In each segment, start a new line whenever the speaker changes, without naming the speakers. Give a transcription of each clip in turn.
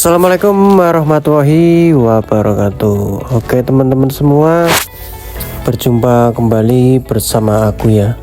Assalamualaikum warahmatullahi wabarakatuh. Oke teman-teman semua, berjumpa kembali bersama aku ya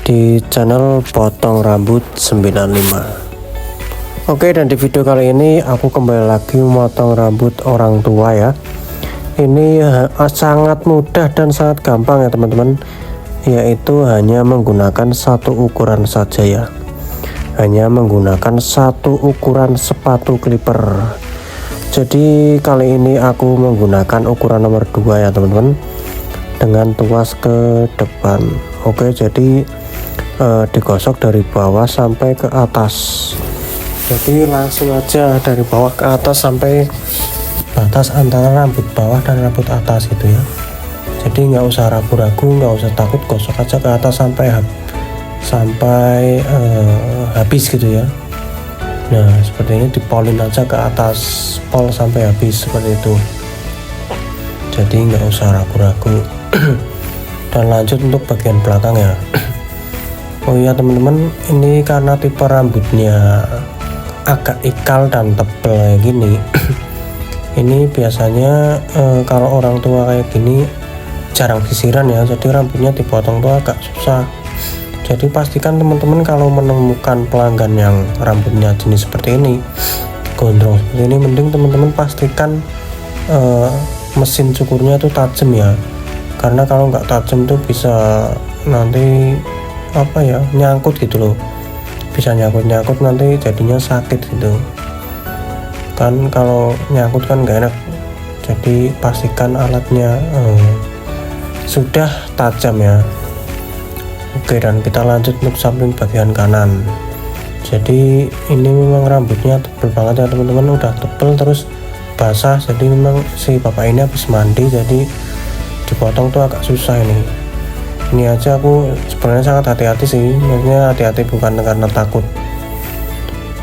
di channel Potong Rambut 95. Oke, dan di video kali ini aku kembali lagi memotong rambut orang tua ya. Ini sangat mudah dan sangat gampang ya teman-teman, yaitu hanya menggunakan satu ukuran saja ya. Hanya menggunakan satu ukuran sepatu clipper. Jadi kali ini aku menggunakan ukuran nomor 2 ya teman-teman, dengan tuas ke depan. Oke, jadi digosok dari bawah sampai ke atas. Jadi langsung aja dari bawah ke atas sampai batas antara rambut bawah dan rambut atas gitu ya. Jadi nggak usah ragu-ragu, nggak usah takut, gosok aja ke atas sampai habis gitu ya. Nah seperti ini, dipolin aja ke atas pol sampai habis seperti itu. Jadi nggak usah ragu-ragu. Dan lanjut untuk bagian belakang ya. Oh iya teman-teman, ini karena tipe rambutnya agak ikal dan tebal kayak gini. Ini biasanya kalau orang tua kayak gini jarang sisiran ya, jadi rambutnya dipotong tuh agak susah. Jadi pastikan teman-teman kalau menemukan pelanggan yang rambutnya jenis seperti ini, gondrong seperti ini, mending teman-teman pastikan mesin cukurnya itu tajam ya. Karena kalau nggak tajam tuh bisa nanti apa ya, nyangkut gitu loh. Bisa nyangkut nanti jadinya sakit gitu. Kan kalau nyangkut kan nggak enak. Jadi pastikan alatnya sudah tajam ya. Oke, dan kita lanjut untuk samping bagian kanan. Jadi ini memang rambutnya tebal banget ya teman-teman, udah tebal terus basah. Jadi memang si bapak ini habis mandi, jadi dipotong tuh agak susah ini. Ini aja aku sebenarnya sangat hati-hati sih, maksudnya hati-hati bukan karena takut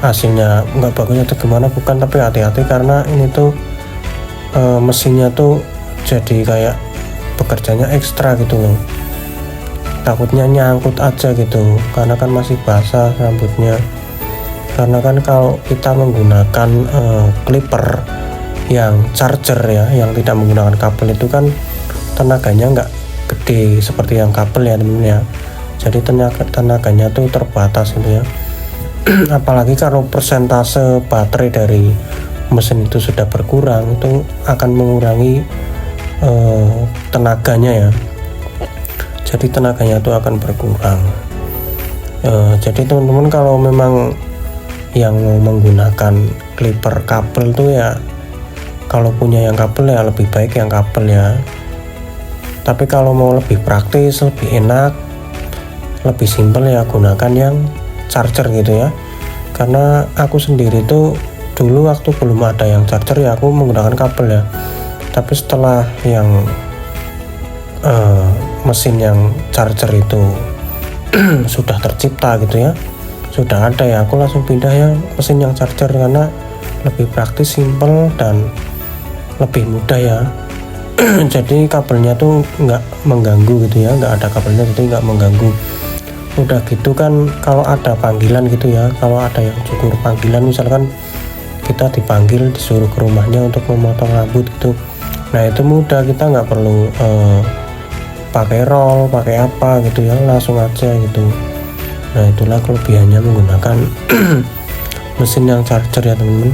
hasilnya nggak bagus atau gimana, bukan, tapi hati-hati karena ini tuh mesinnya tuh jadi kayak bekerjanya ekstra gitu loh. Takutnya nyangkut aja gitu, karena kan masih basah rambutnya. Karena kan kalau kita menggunakan clipper yang charger ya, yang tidak menggunakan kabel, itu kan tenaganya nggak gede seperti yang kabel ya temen ya. Jadi tenaganya tuh terbatas gitu ya. Apalagi kalau persentase baterai dari mesin itu sudah berkurang, itu akan mengurangi tenaganya ya. Jadi tenaganya itu akan berkurang. Jadi teman-teman kalau memang yang menggunakan clipper kabel tuh ya, kalau punya yang kabel ya lebih baik yang kabel ya. Tapi kalau mau lebih praktis, lebih enak, lebih simpel ya gunakan yang charger gitu ya. Karena aku sendiri tuh dulu waktu belum ada yang charger ya aku menggunakan kabel ya. Tapi setelah yang mesin yang charger itu sudah tercipta gitu ya, sudah ada ya, aku langsung pindah ya mesin yang charger karena lebih praktis, simpel, dan lebih mudah ya. Jadi kabelnya tuh nggak mengganggu gitu ya, nggak ada kabelnya, jadi nggak mengganggu. Udah gitu kan kalau ada panggilan gitu ya, kalau ada yang cukur panggilan misalkan kita dipanggil disuruh ke rumahnya untuk memotong rambut gitu, nah itu mudah, kita nggak perlu pakai roll, pakai apa gitu ya, langsung aja gitu. Nah itulah kelebihannya menggunakan mesin yang charger ya teman-teman.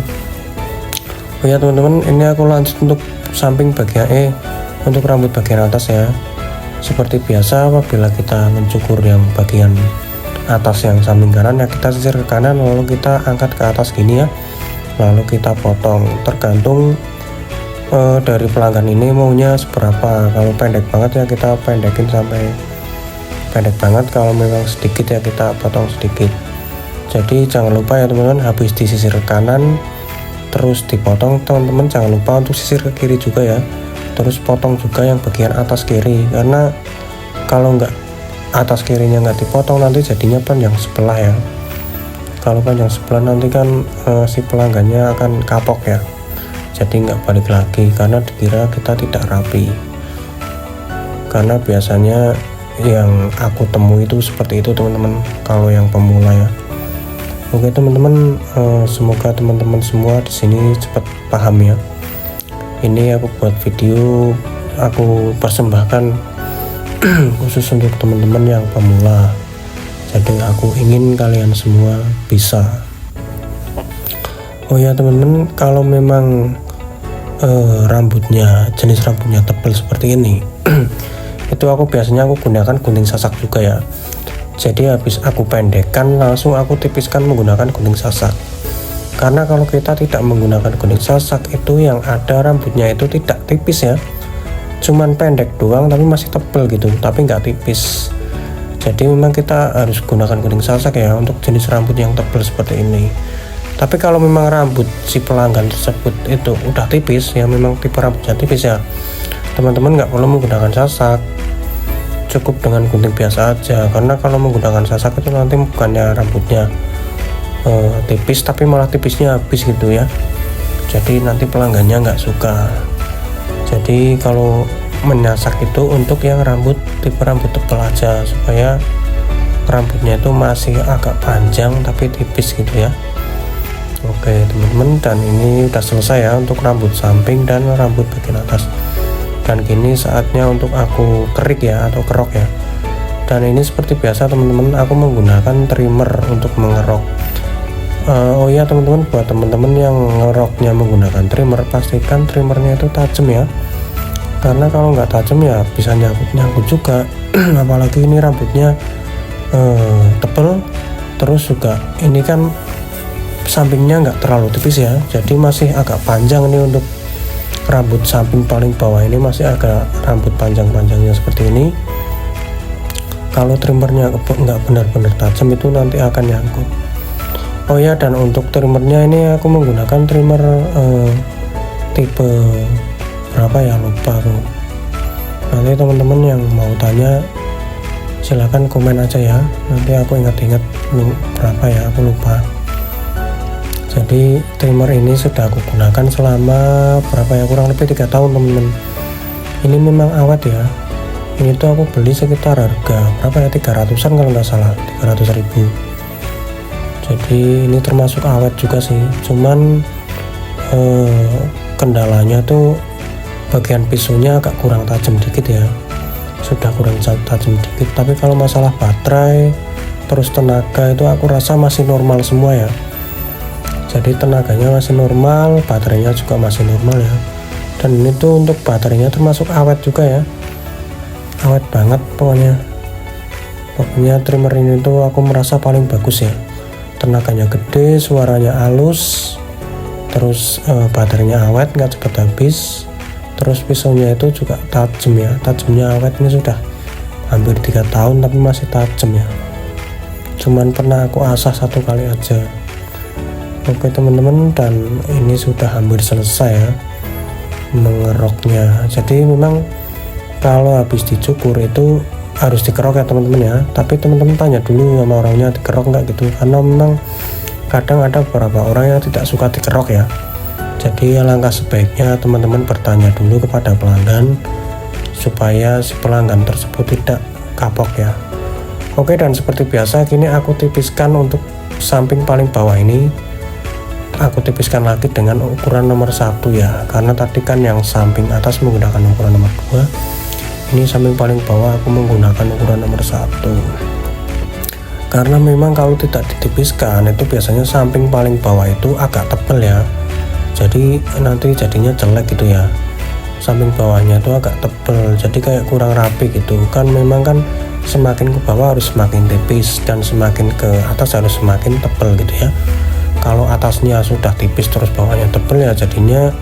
Oh ya teman-teman, ini aku lanjut untuk samping bagian untuk rambut bagian atas ya. Seperti biasa apabila kita mencukur yang bagian atas yang samping kanan ya, kita sisir ke kanan lalu kita angkat ke atas gini ya, lalu kita potong. Tergantung dari pelanggan ini maunya seberapa. Kalau pendek banget ya kita pendekin sampai pendek banget, kalau memang sedikit ya kita potong sedikit. Jadi jangan lupa ya teman-teman, habis disisir ke kanan terus dipotong, teman-teman jangan lupa untuk sisir ke kiri juga ya, terus potong juga yang bagian atas kiri. Karena kalau nggak atas kirinya nggak dipotong, nanti jadinya panjang sebelah ya. Kalau panjang sebelah nanti kan si pelanggannya akan kapok ya, jadi nggak balik lagi karena dikira kita tidak rapi. Karena biasanya yang aku temui itu seperti itu teman-teman, kalau yang pemula ya. Oke teman-teman, semoga teman-teman semua di sini cepat paham ya. Ini aku buat video, aku persembahkan khusus untuk teman-teman yang pemula. Jadi aku ingin kalian semua bisa. Oh ya teman-teman, kalau memang jenis rambutnya tebal seperti ini itu aku biasanya gunakan gunting sasak juga ya. Jadi habis aku pendekkan langsung aku tipiskan menggunakan gunting sasak, karena kalau kita tidak menggunakan gunting sasak itu yang ada rambutnya itu tidak tipis ya, cuman pendek doang tapi masih tebal gitu, tapi nggak tipis. Jadi memang kita harus gunakan gunting sasak ya untuk jenis rambut yang tebal seperti ini. Tapi kalau memang rambut si pelanggan tersebut itu udah tipis ya, memang tipe rambutnya tipis ya, teman-teman nggak perlu menggunakan sasak, cukup dengan gunting biasa aja. Karena kalau menggunakan sasak itu nanti bukannya rambutnya tipis, tapi malah tipisnya habis gitu ya, jadi nanti pelanggannya nggak suka. Jadi kalau menyasak itu untuk yang tipe rambut tebal aja, supaya rambutnya itu masih agak panjang tapi tipis gitu ya. Oke teman-teman, dan ini udah selesai ya untuk rambut samping dan rambut bagian atas. Dan kini saatnya untuk aku kerik ya, atau kerok ya. Dan ini seperti biasa teman-teman, aku menggunakan trimmer untuk mengerok. Oh ya teman-teman, buat teman-teman yang ngeroknya menggunakan trimmer, pastikan trimmernya itu tajam ya, karena kalau nggak tajam ya bisa nyangkut juga. Apalagi ini rambutnya tebal, terus juga ini kan sampingnya nggak terlalu tipis ya, jadi masih agak panjang ini. Untuk rambut samping paling bawah ini masih agak rambut panjang-panjangnya seperti ini. Kalau trimmernya nggak benar-benar tajam itu nanti akan nyangkut. Oh ya, dan untuk trimmernya ini aku menggunakan trimmer tipe berapa ya, lupa aku. Nanti teman-teman yang mau tanya silahkan komen aja ya, nanti aku ingat-ingat berapa ya, aku lupa. Jadi trimmer ini sudah aku gunakan selama berapa ya, kurang lebih 3 tahun teman-teman. Ini memang awet ya, ini tuh aku beli sekitar harga berapa ya, 300-an kalau nggak salah, 300.000. Jadi ini termasuk awet juga sih, cuman kendalanya tuh bagian pisaunya agak kurang tajam dikit ya, sudah kurang tajam dikit. Tapi kalau masalah baterai terus tenaga itu aku rasa masih normal semua ya. Jadi tenaganya masih normal, baterainya juga masih normal ya. Dan ini tuh untuk baterainya termasuk awet juga ya, awet banget pokoknya. Pokoknya trimmer ini tuh aku merasa paling bagus ya, tenaganya gede, suaranya halus, terus baterainya awet, nggak cepat habis, terus pisaunya itu juga tajam ya, tajamnya awet. Ini sudah hampir 3 tahun tapi masih tajam ya, cuman pernah aku asah 1 kali aja. Oke teman-teman, dan ini sudah hampir selesai ya mengeroknya. Jadi memang kalau habis dicukur itu harus dikerok ya teman-teman ya, tapi teman-teman tanya dulu sama orangnya dikerok nggak gitu, karena memang kadang ada beberapa orang yang tidak suka dikerok ya. Jadi alangkah sebaiknya teman-teman bertanya dulu kepada pelanggan supaya si pelanggan tersebut tidak kapok ya. Oke, dan seperti biasa kini aku tipiskan untuk samping paling bawah ini, aku tipiskan lagi dengan ukuran nomor 1 ya, karena tadi kan yang samping atas menggunakan ukuran nomor 2, ini samping paling bawah aku menggunakan ukuran nomor 1. Karena memang kalau tidak ditipiskan itu biasanya samping paling bawah itu agak tebal ya, jadi nanti jadinya jelek gitu ya. Samping bawahnya itu agak tebal, jadi kayak kurang rapi gitu kan. Memang kan semakin ke bawah harus semakin tipis, dan semakin ke atas harus semakin tebal gitu ya. Kalau atasnya sudah tipis terus bawahnya tebal ya jadinya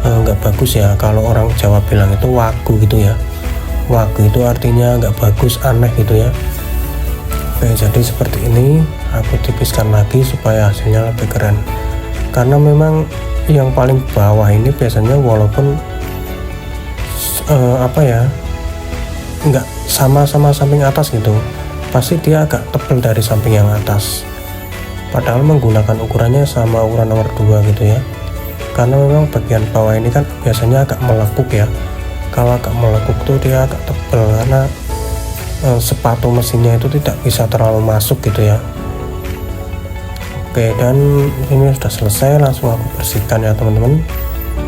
nggak bagus ya. Kalau orang Jawa bilang itu wagu gitu ya, wagu itu artinya nggak bagus, aneh gitu ya. Oke, jadi seperti ini aku tipiskan lagi supaya hasilnya lebih keren. Karena memang yang paling bawah ini biasanya walaupun nggak sama samping atas gitu, pasti dia agak tebal dari samping yang atas, padahal menggunakan ukurannya sama ukuran nomor 2 gitu ya. Karena memang bagian bawah ini kan biasanya agak melekuk ya, kalau agak melekuk tuh dia agak tebal, karena sepatu mesinnya itu tidak bisa terlalu masuk gitu ya. Oke, dan ini sudah selesai, langsung aku bersihkan ya teman-teman.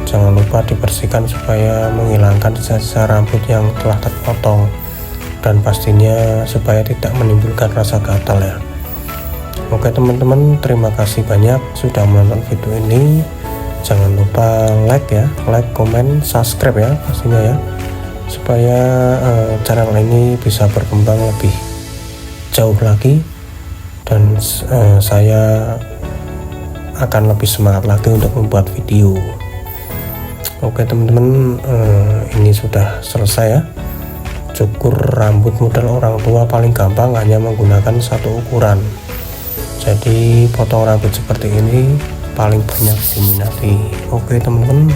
Jangan lupa dibersihkan supaya menghilangkan sisa-sisa rambut yang telah terpotong, dan pastinya supaya tidak menimbulkan rasa gatal ya. Oke teman-teman, terima kasih banyak sudah menonton video ini. Jangan lupa like ya, like, komen, subscribe ya pastinya ya, supaya channel ini bisa berkembang lebih jauh lagi, dan saya akan lebih semangat lagi untuk membuat video. Oke teman-teman, ini sudah selesai ya. Cukur rambut model orang tua paling gampang hanya menggunakan satu ukuran. Jadi potong rambut seperti ini paling banyak diminati. Oke teman-teman,